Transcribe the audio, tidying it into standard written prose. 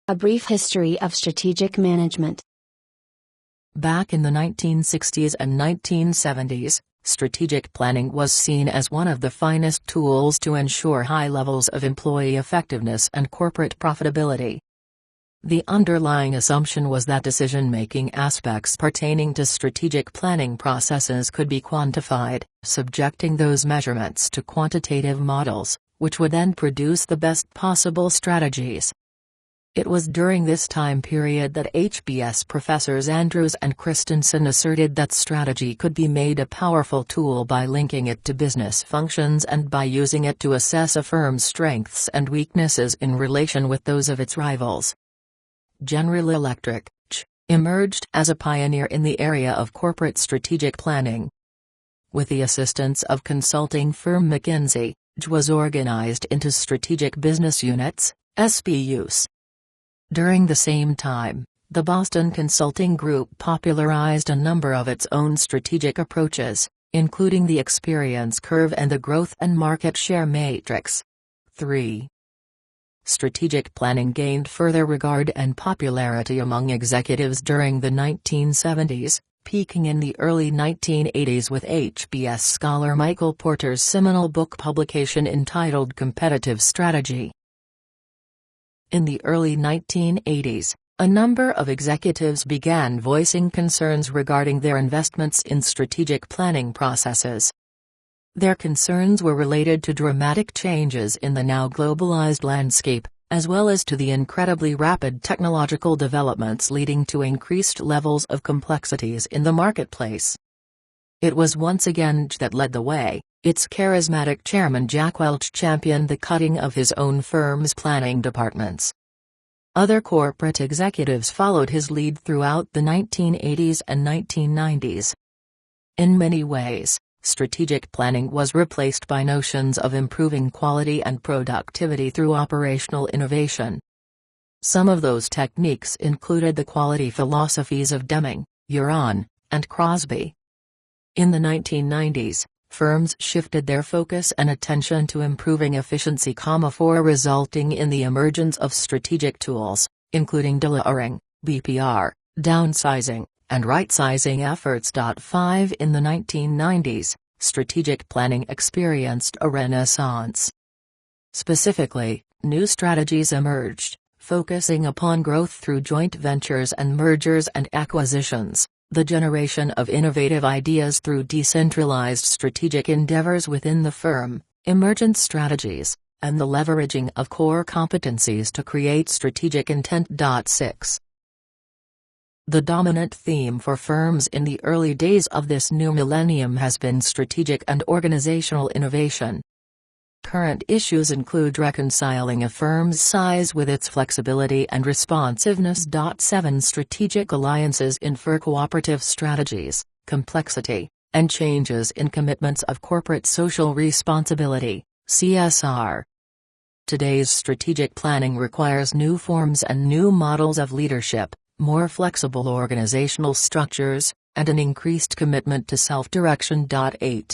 A brief history of strategic management. Back in the 1960s and 1970s, strategic planning was seen as one of the finest tools to ensure high levels of employee effectiveness and corporate profitability. The underlying assumption was that decision-making aspects pertaining to strategic planning processes could be quantified, subjecting those measurements to quantitative models, which would then produce the best possible strategies. It was during this time period that HBS professors Andrews and Christensen asserted that strategy could be made a powerful tool by linking it to business functions and by using it to assess a firm's strengths and weaknesses in relation with those of its rivals. General Electric, emerged as a pioneer in the area of corporate strategic planning. With the assistance of consulting firm McKinsey, was organized into strategic business units, SBUs. During the same time, the Boston Consulting Group popularized a number of its own strategic approaches, including the experience curve and the growth and market share matrix. 3. Strategic planning gained further regard and popularity among executives during the 1970s, peaking in the early 1980s with HBS scholar Michael Porter's seminal book publication entitled Competitive Strategy. In the early 1980s, a number of executives began voicing concerns regarding their investments in strategic planning processes. Their concerns were related to dramatic changes in the now globalized landscape, as well as to the incredibly rapid technological developments leading to increased levels of complexities in the marketplace. It was once again that led the way. Its charismatic chairman Jack Welch championed the cutting of his own firm's planning departments. Other corporate executives followed his lead throughout the 1980s and 1990s. In many ways, strategic planning was replaced by notions of improving quality and productivity through operational innovation. Some of those techniques included the quality philosophies of Deming, Huron, and Crosby. In the 1990s, firms shifted their focus and attention to improving efficiency, resulting in the emergence of strategic tools, including delayering, BPR, downsizing, and right-sizing efforts. 5. In the 1990s, strategic planning experienced a renaissance. Specifically, new strategies emerged, focusing upon growth through joint ventures and mergers and acquisitions, the generation of innovative ideas through decentralized strategic endeavors within the firm, emergent strategies, and the leveraging of core competencies to create strategic intent. 6. The dominant theme for firms in the early days of this new millennium has been strategic and organizational innovation. Current issues include reconciling a firm's size with its flexibility and responsiveness. 7. Strategic alliances infer cooperative strategies, complexity, and changes in commitments of corporate social responsibility, CSR. Today's strategic planning requires new forms and new models of leadership, more flexible organizational structures, and an increased commitment to self-direction. 8.